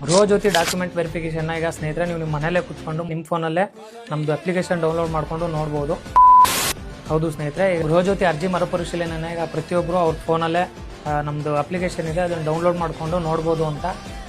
Gruhajyothi document verification ಈಗ ಸ್ನೇಹಿತರೆ ನೀವು ನಿಮ್ಮ ಮನೆಯಲ್ಲೇ ಕುತ್ಕೊಂಡು ನಿಮ್ಮ ಫೋನಲ್ಲೇ ನಮ್ಮದು ಅಪ್ಲಿಕೇಶನ್ ಡೌನ್ಲೋಡ್ ಮಾಡ್ಕೊಂಡು ನೋಡ್ಬೋದು. ಹೌದು ಸ್ನೇಹಿತರೆ, ಈಗ ಗೃಹಜ್ಯೋತಿ ಅರ್ಜಿ ಮರುಪರಿಶೀಲನೆ ಈಗ ಪ್ರತಿಯೊಬ್ಬರು ಅವ್ರ ಫೋನಲ್ಲೇ ನಮ್ಮದು ಅಪ್ಲಿಕೇಶನ್ ಇದೆ, ಅದನ್ನು ಡೌನ್ಲೋಡ್ ಮಾಡ್ಕೊಂಡು ನೋಡ್ಬೋದು ಅಂತ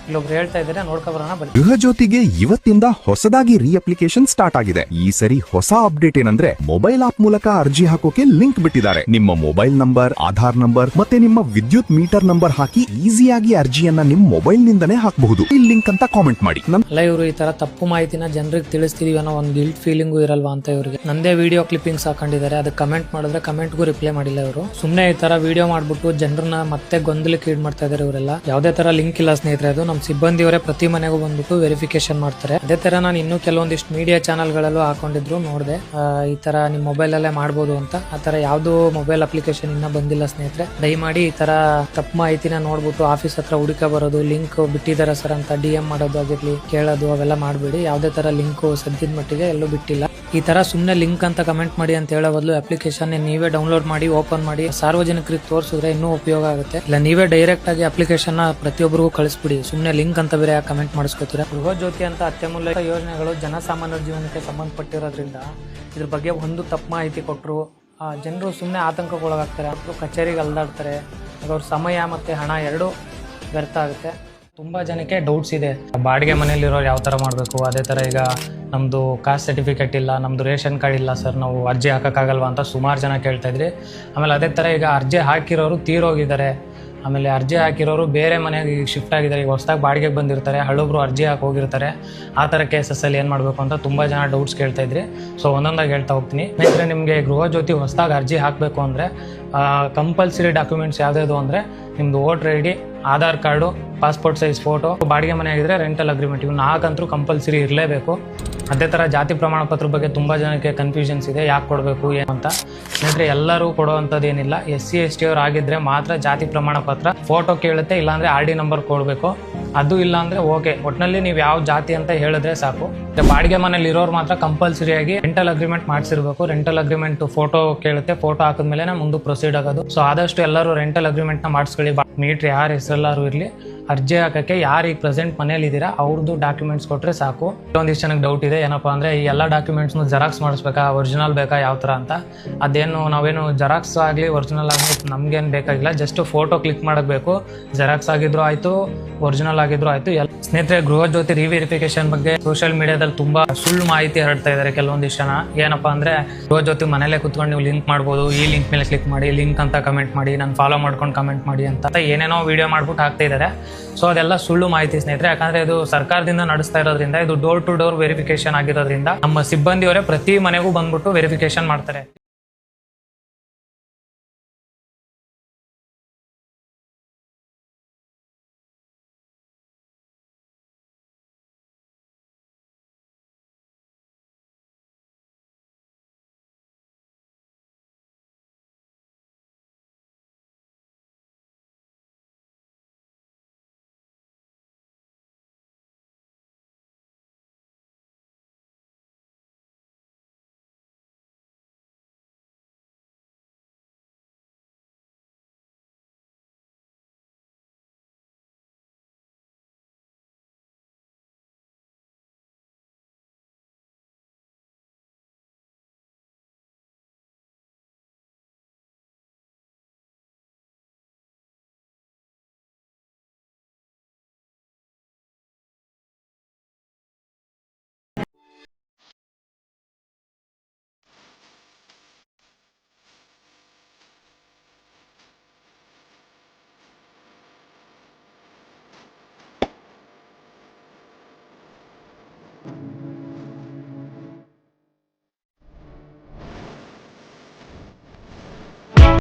ಇಲ್ಲೊಬ್ರು ಹೇಳ್ತಾ ಇದ್ದಾರೆ. ನೋಡ್ಕೊಬರೋಣ ಬನ್ನಿ. ಗೃಹಜ್ಯೋತಿಗೆ ಇವತ್ತಿಂದ ಹೊಸದಾಗಿ ರೀ ಅಪ್ಲಿಕೇಶನ್ ಸ್ಟಾರ್ಟ್ ಆಗಿದೆ. ಈ ಸರಿ ಹೊಸ ಅಪ್ಡೇಟ್ ಏನಂದ್ರೆ ಮೊಬೈಲ್ ಆಪ್ ಮೂಲಕ ಅರ್ಜಿ ಹಾಕೋಕೆ ಲಿಂಕ್ ಬಿಟ್ಟಿದ್ದಾರೆ. ನಿಮ್ಮ ಮೊಬೈಲ್ ನಂಬರ್, ಆಧಾರ್ ನಂಬರ್ ಮತ್ತೆ ನಿಮ್ಮ ವಿದ್ಯುತ್ ಮೀಟರ್ ನಂಬರ್ ಹಾಕಿ ಈಸಿಯಾಗಿ ಅರ್ಜಿಯನ್ನ ನಿಮ್ಮ ಮೊಬೈಲ್ ನಿಂದನೇ ಹಾಕಬಹುದು. ಈ ಲಿಂಕ್ ಅಂತ ಕಾಮೆಂಟ್ ಮಾಡಿ. ಅಲ್ಲ, ಇವರು ಈ ತರ ತಪ್ಪು ಮಾಹಿತಿನ ಜನರಿಗೆ ತಿಳಿಸ್ತೀವಿ ಅನ್ನೋ ಒಂದು ಗಿಲ್ಟ್ ಫೀಲಿಂಗು ಇರಲ್ವಾ ಅಂತ ಇವರಿಗೆ. ನಂದೇ ವಿಡಿಯೋ ಕ್ಲಿಪ್ಪಿಂಗ್ಸ್ ಹಾಕೊಂಡಿದ್ದಾರೆ, ಅದಕ್ಕೆ ಕಮೆಂಟ್ ಮಾಡಿದ್ರೆ ಕಮೆಂಟ್ಗೂ ರಿಪ್ಲೈ ಮಾಡಿಲ್ಲ ಇವರು. ಸುಮ್ಮನೆ ಈ ತರ ವಿಡಿಯೋ ಮಾಡ್ಬಿಟ್ಟು ಜನರನ್ನ ಮತ್ತೆ ಗೊಂದಲಕ್ಕೆ ಈಡ್ ಮಾಡ್ತಾ ಇದಾರೆ ಇವರೆಲ್ಲ. ಯಾವುದೇ ತರ ಲಿಂಕ್ ಇಲ್ಲ ಸ್ನೇಹಿತರೆ, ಅದು ನಮ್ಮ ಸಿಬ್ಬಂದಿಯವರೇ ಪ್ರತಿ ಮನೆಗೂ ಬಂದ್ಬಿಟ್ಟು ವೆರಿಫಿಕೇಶನ್ ಮಾಡ್ತಾರೆ. ಅದೇ ತರ ನಾನು ಇನ್ನೂ ಕೆಲವೊಂದಿಷ್ಟು ಮೀಡಿಯಾ ಚಾನಲ್ಗಳಲ್ಲೂ ಹಾಕೊಂಡಿದ್ರು, ನೋಡಿದೆ ಈ ತರ ನಿಮ್ ಮೊಬೈಲ್ ಅಲ್ಲೇ ಮಾಡ್ಬೋದು ಅಂತ. ಆ ತರ ಯಾವ್ದು ಮೊಬೈಲ್ ಅಪ್ಲಿಕೇಶನ್ ಇನ್ನ ಬಂದಿಲ್ಲ ಸ್ನೇಹಿತರೆ. ದಯಮಾಡಿ ಈ ತರ ತಪ್ಪು ಮಾಹಿತಿನ ನೋಡ್ಬಿಟ್ಟು ಆಫೀಸ್ ಹತ್ರ ಹುಡುಕ ಬರೋದು, ಲಿಂಕ್ ಬಿಟ್ಟಿದ್ದಾರೆ ಸರ್ ಅಂತ DM ಮಾಡೋದು ಆಗಿರ್ಲಿ, ಕೇಳೋದು ಅವೆಲ್ಲ ಮಾಡಬೇಡಿ. ಯಾವ್ದೇ ತರ ಲಿಂಕ್ ಸದ್ಯದ ಮಟ್ಟಿಗೆ ಎಲ್ಲೂ ಬಿಟ್ಟಿಲ್ಲ. ಈ ತರ ಸುಮ್ನೆ ಲಿಂಕ್ ಅಂತ ಕಮೆಂಟ್ ಮಾಡಿ ಅಂತ ಹೇಳೋ ಬದಲು ಅಪ್ಲಿಕೇಶನ್ ನೀವೇ ಡೌನ್ಲೋಡ್ ಮಾಡಿ ಓಪನ್ ಮಾಡಿ ಸಾರ್ವಜನಿಕರಿಗೆ ತೋರಿಸಿದ್ರೆ ಇನ್ನೂ ಉಪಯೋಗ ಆಗುತ್ತೆ. ಇಲ್ಲ ನೀವೇ ಡೈರೆಕ್ಟ್ ಆಗಿ ಅಪ್ಲಿಕೇಶನ್ ಪ್ರತಿಯೊಬ್ಬರಿಗೂ ಕಳಿಸ್ಬಿಡಿ. ಸುಮ್ನೆ ಲಿಂಕ್ ಅಂತ ಬೇರೆ ಕಮೆಂಟ್ ಮಾಡಿಸ್ಕೊತೀರಾ. ಗೃಹಜ್ಯೋತಿ ಅಂತ ಅತ್ಯಮೂಲ್ಯ ಯೋಜನೆಗಳು ಜನಸಾಮಾನ್ಯರ ಜೀವನಕ್ಕೆ ಸಂಬಂಧಪಟ್ಟಿರೋದ್ರಿಂದ ಇದ್ರ ಬಗ್ಗೆ ಒಂದು ತಪ್ಪು ಮಾಹಿತಿ ಕೊಟ್ಟರು ಜನರು ಸುಮ್ಮನೆ ಆತಂಕಕ್ಕೊಳಗಾಗ್ತಾರೆ. ಕಚೇರಿಗೆ ಅಲ್ದಾಡ್ತಾರೆ, ಅವ್ರ ಸಮಯ ಮತ್ತೆ ಹಣ ಎರಡೂ ವ್ಯರ್ಥ ಆಗುತ್ತೆ. ತುಂಬ ಜನಕ್ಕೆ ಡೌಟ್ಸ್ ಇದೆ, ಬಾಡಿಗೆ ಮನೇಲಿರೋರು ಯಾವ ಥರ ಮಾಡಬೇಕು, ಅದೇ ಥರ ಈಗ ನಮ್ಮದು ಕಾಸ್ಟ್ ಸರ್ಟಿಫಿಕೇಟ್ ಇಲ್ಲ, ನಮ್ಮದು ರೇಷನ್ ಕಾರ್ಡ್ ಇಲ್ಲ ಸರ್, ನಾವು ಅರ್ಜಿ ಹಾಕೋಕ್ಕಾಗಲ್ವಾ ಅಂತ ಸುಮಾರು ಜನ ಕೇಳ್ತಾ ಇದ್ರಿ. ಆಮೇಲೆ ಅದೇ ಥರ ಈಗ ಅರ್ಜಿ ಹಾಕಿರೋರು ತೀರೋಗಿದ್ದಾರೆ, ಆಮೇಲೆ ಅರ್ಜಿ ಹಾಕಿರೋರು ಬೇರೆ ಮನೆಗೆ ಶಿಫ್ಟ್ ಆಗಿದ್ದಾರೆ, ಈಗ ಹೊಸದಾಗಿ ಬಾಡಿಗೆಗೆ ಬಂದಿರ್ತಾರೆ, ಹಳಬ್ರು ಅರ್ಜಿ ಹಾಕಿ ಹೋಗಿರ್ತಾರೆ. ಆ ಥರ ಕೇಸಸ್ಸಲ್ಲಿ ಏನು ಮಾಡಬೇಕು ಅಂತ ತುಂಬ ಜನ ಡೌಟ್ಸ್ ಕೇಳ್ತಾ ಇದ್ರಿ. ಸೊ ಒಂದೊಂದಾಗಿ ಹೇಳ್ತಾ ಹೋಗ್ತೀನಿ. ಸ್ನೇಹಿತರೆ, ನಿಮಗೆ ಗೃಹಜ್ಯೋತಿ ಹೊಸದಾಗಿ ಅರ್ಜಿ ಹಾಕಬೇಕು ಅಂದರೆ ಕಂಪಲ್ಸರಿ ಡಾಕ್ಯುಮೆಂಟ್ಸ್ ಯಾವುದ್ಯಾವುದು ಅಂದರೆ ನಿಮ್ಮದು voter ID, Aadhaar card, passport size photo, ಬಾಡಿಗೆ ಮನೆ ಆಗಿದ್ರೆ ರೆಂಟಲ್ ಅಗ್ರಿಮೆಂಟ್, ಇವು 4 ಅಂತೂ ಕಂಪಲ್ಸರಿ ಇರಲೇಬೇಕು. ಅದೇ ಥರ ಜಾತಿ ಪ್ರಮಾಣ ಪತ್ರ ಬಗ್ಗೆ ತುಂಬ ಜನಕ್ಕೆ ಕನ್ಫ್ಯೂಷನ್ಸ್ ಇದೆ, ಯಾಕೆ ಕೊಡಬೇಕು ಏನು ಅಂತ. ಸ್ನೇಹಿತರೆ, ಎಲ್ಲರೂ ಕೊಡುವಂಥದ್ದು ಏನಿಲ್ಲ. SC ST ಅವ್ರು ಆಗಿದ್ದರೆ ಮಾತ್ರ ಜಾತಿ ಪ್ರಮಾಣ ಪತ್ರ ಫೋಟೋ ಕೇಳುತ್ತೆ, ಇಲ್ಲಾಂದರೆ RD ನಂಬರ್ ಕೊಡಬೇಕು. ಅದು ಇಲ್ಲ ಅಂದರೆ ಓಕೆ, ಒಟ್ಟಿನಲ್ಲಿ ನೀವು ಯಾವ ಜಾತಿ ಅಂತ ಹೇಳಿದ್ರೆ ಸಾಕು. ಬಾಡಿಗೆ ಮನೇಲಿ ಇರೋರು ಮಾತ್ರ ಕಂಪಲ್ಸರಿಯಾಗಿ ರೆಂಟಲ್ ಅಗ್ರಿಮೆಂಟ್ ಮಾಡಿಸಿರ್ಬೇಕು. ರೆಂಟಲ್ ಅಗ್ರಿಮೆಂಟ್ ಫೋಟೋ ಕೇಳುತ್ತೆ, ಫೋಟೋ ಹಾಕಿದ್ಮೇಲೆ ಮುಂದೆ ಪ್ರೊಸೀಡ್ ಆಗೋದು. ಸೊ ಆದಷ್ಟು ಎಲ್ಲರೂ ರೆಂಟಲ್ ಅಗ್ರಿಮೆಂಟ್ನ ಮಾಡಿಸ್ಕೊಳ್ಳಿ. ಮೀಟ್ರ್ ಯಾರು ಹೆಸರೆಲ್ಲಾರು ಇರಲಿ, ಅರ್ಜಿ ಹಾಕೋಕ್ಕೆ ಯಾರು ಈಗ ಪ್ರೆಸೆಂಟ್ ಮನೇಲಿ ಇದ್ದೀರಾ ಅವ್ರದ್ದು ಡಾಕ್ಯುಮೆಂಟ್ಸ್ ಕೊಟ್ಟರೆ ಸಾಕು. ಒಂದಿಷ್ಟು ಜನಕ್ಕೆ ಡೌಟ್ ಇದೆ, ಏನಪ್ಪ ಅಂದರೆ ಈ ಎಲ್ಲ ಡಾಕ್ಯುಮೆಂಟ್ಸ್ನು ಜೆರಾಕ್ಸ್ ಮಾಡಿಸ್ಬೇಕಾ, ಒರಿಜಿನಲ್ ಬೇಕಾ, ಯಾವ ಥರ ಅಂತ. ಅದೇನು ನಾವೇನು ಜೆರಾಕ್ಸ್ ಆಗಲಿ ಒರಿಜಿನಲ್ ಆಗಲಿ ನಮಗೇನು ಬೇಕಾಗಿಲ್ಲ, ಜಸ್ಟ್ ಫೋಟೋ ಕ್ಲಿಕ್ ಮಾಡಬೇಕು. ಜೆರಾಕ್ಸ್ ಆಗಿದ್ರು ಆಯಿತು, ಒರಿಜಿನಲ್ ಆಗಿದ್ರು ಆಯಿತು. ಸ್ನೇಹಿತರೆ, ಗೃಹಜ್ಯೋತಿ ರಿವೆರಿಫಿಕೇಶನ್ ಬಗ್ಗೆ ಸೋಷಿಯಲ್ ಮೀಡಿಯಾದಲ್ಲಿ ತುಂಬ ಸುಳ್ಳು ಮಾಹಿತಿ ಹರಡ್ತಾ ಇದ್ದಾರೆ ಕೆಲವೊಂದಿಷ್ಟು ಜನ. ಏನಪ್ಪ ಅಂದರೆ ಗೃಹಜ್ಯೋತಿ ಮನೇಲೆ ಕುತ್ಕೊಂಡು ನೀವು ಲಿಂಕ್ ಮಾಡ್ಬೋದು, ಈ ಲಿಂಕ್ ಮೇಲೆ ಕ್ಲಿಕ್ ಮಾಡಿ, ಲಿಂಕ್ ಅಂತ ಕಮೆಂಟ್ ಮಾಡಿ, ನಾನು ಫಾಲೋ ಮಾಡ್ಕೊಂಡು ಕಮೆಂಟ್ ಮಾಡಿ ಅಂತ ಏನೇನೋ ವಿಡಿಯೋ ಮಾಡ್ಬಿಟ್ಟು ಹಾಕ್ತಾ ಇದ್ದಾರೆ. ಸೊ ಅದೆಲ್ಲ ಸುಳ್ಳು ಮಾಹಿತಿ ಸ್ನೇಹಿತರೆ. ಯಾಕಂದ್ರೆ ಇದು ಸರ್ಕಾರದಿಂದ ನಡೆಸ್ತಾ ಇರೋದ್ರಿಂದ, ಇದು ಡೋರ್ ಟು ಡೋರ್ ವೆರಿಫಿಕೇಶನ್ ಆಗಿರೋದ್ರಿಂದ ನಮ್ಮ ಸಿಬ್ಬಂದಿಯವರೇ ಪ್ರತಿ ಮನೆಗೂ ಬಂದ್ಬಿಟ್ಟು ವೆರಿಫಿಕೇಶನ್ ಮಾಡ್ತಾರೆ.